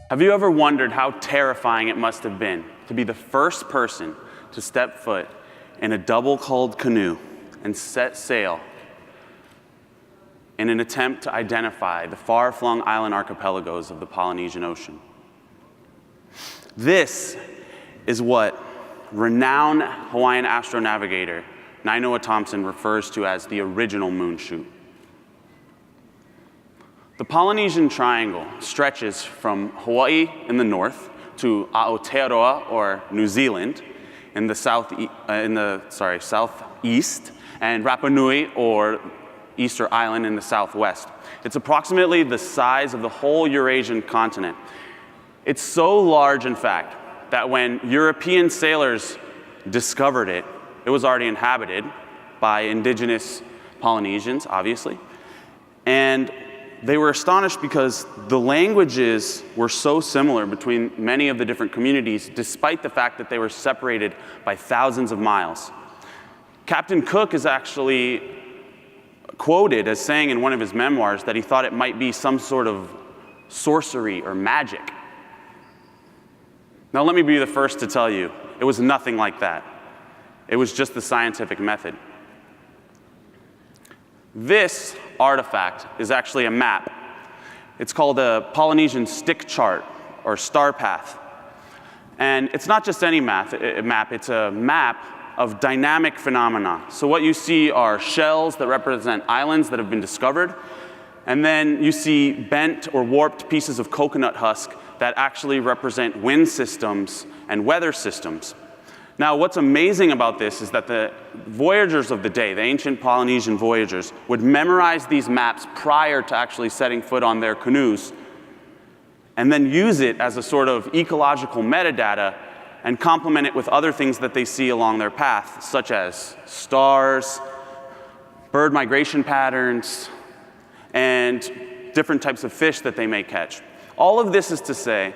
Have you ever wondered how terrifying it must have been to be the first person to step foot in a double-hulled canoe and set sail in an attempt to identify the far-flung island archipelagos of the Polynesian Ocean? This is what renowned Hawaiian astronavigator Nainoa Thompson refers to as the original moonshoot. The Polynesian Triangle stretches from Hawaii in the north to Aotearoa, or New Zealand, in the southeast, and Rapa Nui, or Easter Island, in the southwest. It's approximately the size of the whole Eurasian continent. It's so large, in fact, that when European sailors discovered it, it was already inhabited by indigenous Polynesians, obviously. And they were astonished because the languages were so similar between many of the different communities, despite the fact that they were separated by thousands of miles. Captain Cook is actually quoted as saying in one of his memoirs that he thought it might be some sort of sorcery or magic. Now, let me be the first to tell you, it was nothing like that. It was just the scientific method. This artifact is actually a map. It's called a Polynesian stick chart, or star path. And it's not just any map, it's a map of dynamic phenomena. So what you see are shells that represent islands that have been discovered, and then you see bent or warped pieces of coconut husk that actually represent wind systems and weather systems. Now, what's amazing about this is that the voyagers of the day, the ancient Polynesian voyagers, would memorize these maps prior to actually setting foot on their canoes, and then use it as a sort of ecological metadata and complement it with other things that they see along their path, such as stars, bird migration patterns, and different types of fish that they may catch. All of this is to say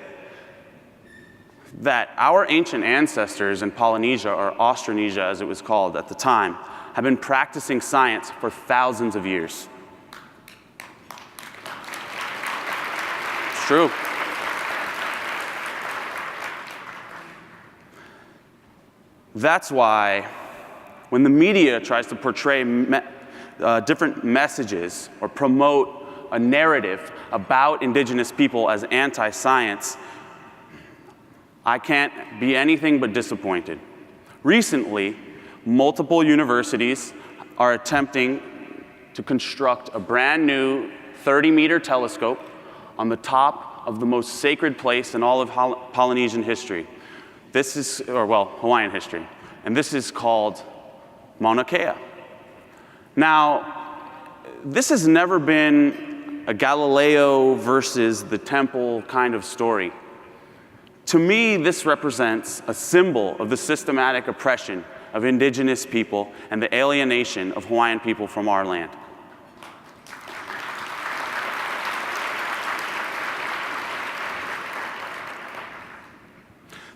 that our ancient ancestors in Polynesia, or Austronesia as it was called at the time, have been practicing science for thousands of years. It's true. That's why when the media tries to portray different messages or promote a narrative about indigenous people as anti-science, I can't be anything but disappointed. Recently, multiple universities are attempting to construct a brand new 30-meter telescope on the top of the most sacred place in all of Polynesian history. This is, Hawaiian history. And this is called Mauna Kea. Now, this has never been a Galileo versus the temple kind of story. To me, this represents a symbol of the systematic oppression of indigenous people and the alienation of Hawaiian people from our land.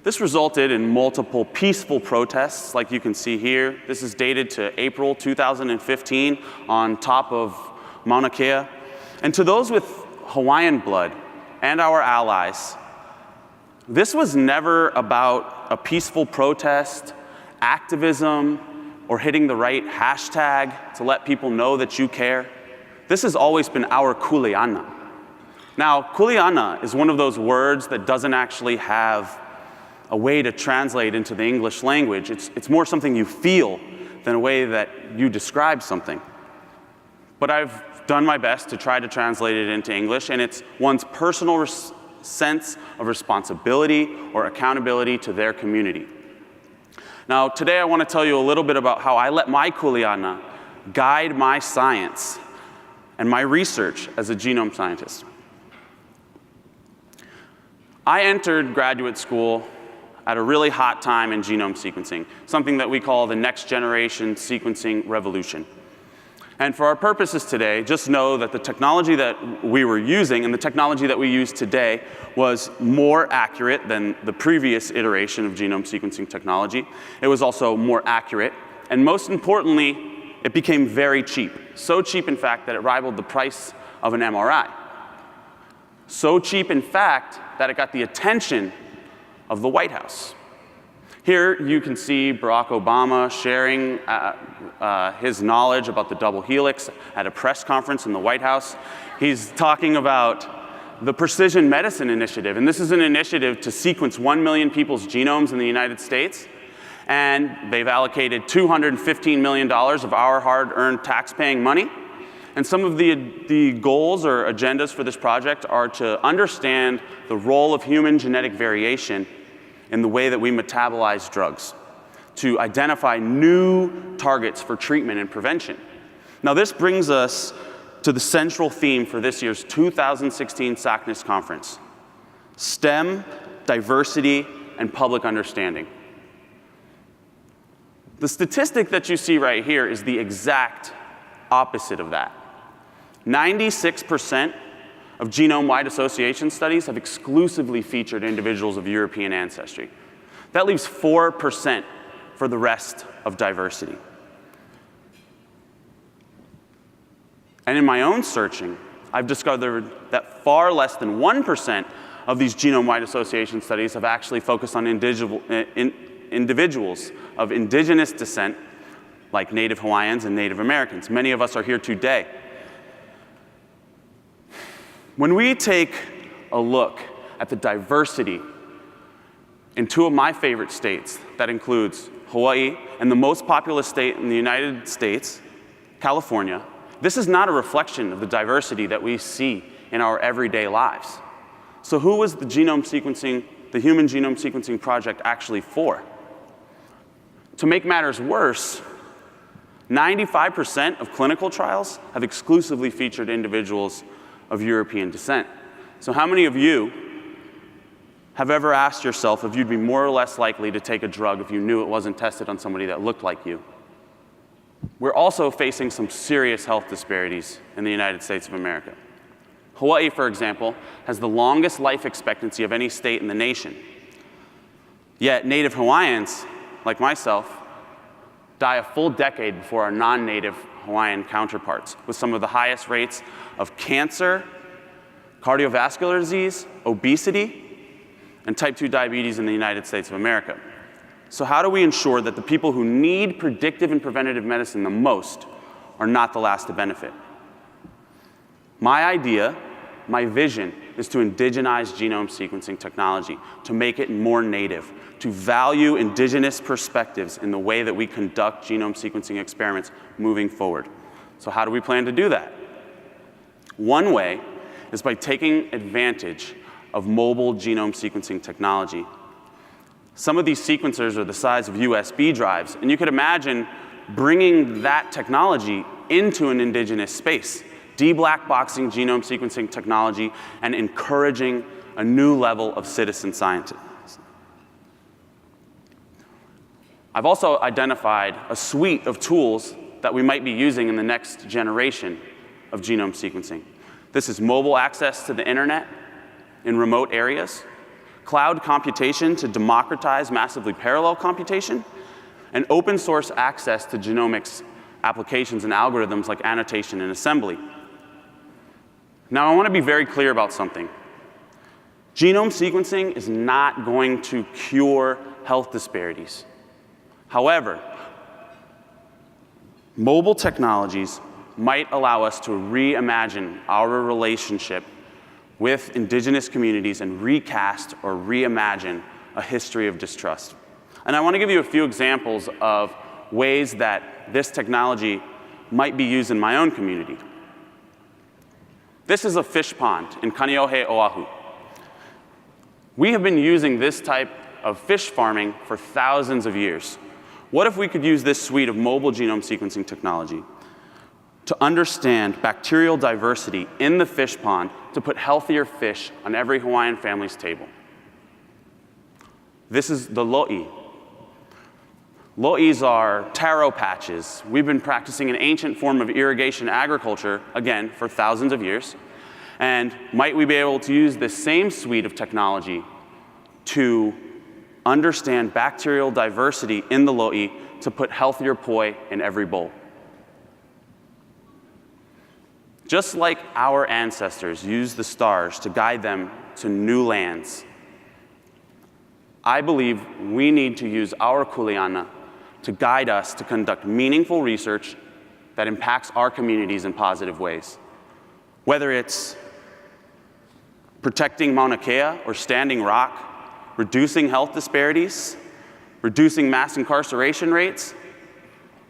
This resulted in multiple peaceful protests, like you can see here. This is dated to April 2015 on top of Mauna Kea. And to those with Hawaiian blood and our allies, this was never about a peaceful protest, activism, or hitting the right hashtag to let people know that you care. This has always been our kuleana. Now, kuleana is one of those words that doesn't actually have a way to translate into the English language. It's more something you feel than a way that you describe something. But I've done my best to try to translate it into English, and it's one's personal sense of responsibility or accountability to their community. Now, today I want to tell you a little bit about how I let my kuleana guide my science and my research as a genome scientist. I entered graduate school at a really hot time in genome sequencing, something that we call the next generation sequencing revolution. And for our purposes today, just know that the technology that we were using and the technology that we use today was more accurate than the previous iteration of genome sequencing technology. It was also more accurate, and most importantly, it became very cheap. So cheap, in fact, that it rivaled the price of an MRI. So cheap, in fact, that it got the attention of the White House. Here you can see Barack Obama sharing his knowledge about the double helix at a press conference in the White House. He's talking about the Precision Medicine Initiative, and this is an initiative to sequence 1 million people's genomes in the United States, and they've allocated $215 million of our hard-earned tax-paying money. And some of the goals or agendas for this project are to understand the role of human genetic variation in the way that we metabolize drugs, to identify new targets for treatment and prevention. Now, this brings us to the central theme for this year's 2016 SACNAS conference: STEM, diversity, and public understanding. The statistic that you see right here is the exact opposite of that. 96% of genome-wide association studies have exclusively featured individuals of European ancestry. That leaves 4% for the rest of diversity. And in my own searching, I've discovered that far less than 1% of these genome-wide association studies have actually focused on individuals of indigenous descent, like Native Hawaiians and Native Americans. Many of us are here today. When we take a look at the diversity in two of my favorite states, that includes Hawaii and the most populous state in the United States, California, this is not a reflection of the diversity that we see in our everyday lives. So who was the human genome sequencing project actually for? To make matters worse, 95% of clinical trials have exclusively featured individuals of European descent. So how many of you have ever asked yourself if you'd be more or less likely to take a drug if you knew it wasn't tested on somebody that looked like you? We're also facing some serious health disparities in the United States of America. Hawaii, for example, has the longest life expectancy of any state in the nation. Yet Native Hawaiians, like myself, die a full decade before our non-Native Hawaiian counterparts, with some of the highest rates of cancer, cardiovascular disease, obesity, and type 2 diabetes in the United States of America. So how do we ensure that the people who need predictive and preventative medicine the most are not the last to benefit? My idea, my vision, is to indigenize genome sequencing technology, to make it more native, to value indigenous perspectives in the way that we conduct genome sequencing experiments moving forward. So how do we plan to do that? One way is by taking advantage of mobile genome sequencing technology. Some of these sequencers are the size of USB drives, and you could imagine bringing that technology into an indigenous space, de-blackboxing genome sequencing technology and encouraging a new level of citizen scientists. I've also identified a suite of tools that we might be using in the next generation of genome sequencing. This is mobile access to the internet in remote areas, cloud computation to democratize massively parallel computation, and open source access to genomics applications and algorithms like annotation and assembly. Now, I want to be very clear about something. Genome sequencing is not going to cure health disparities. However, mobile technologies might allow us to reimagine our relationship with indigenous communities and recast or reimagine a history of distrust. And I want to give you a few examples of ways that this technology might be used in my own community. This is a fish pond in Kaneohe, Oahu. We have been using this type of fish farming for thousands of years. What if we could use this suite of mobile genome sequencing technology to understand bacterial diversity in the fish pond to put healthier fish on every Hawaiian family's table? This is the lo'i. Lo'is are taro patches. We've been practicing an ancient form of irrigation agriculture, again, for thousands of years. And might we be able to use this same suite of technology to understand bacterial diversity in the lo'i to put healthier poi in every bowl? Just like our ancestors used the stars to guide them to new lands, I believe we need to use our kuleana to guide us to conduct meaningful research that impacts our communities in positive ways. Whether it's protecting Mauna Kea or Standing Rock, reducing health disparities, reducing mass incarceration rates,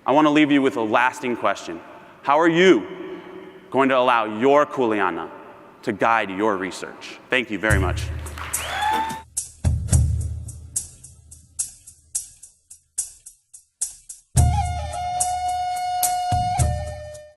I want to leave you with a lasting question. How are you going to allow your kuleana to guide your research? Thank you very much.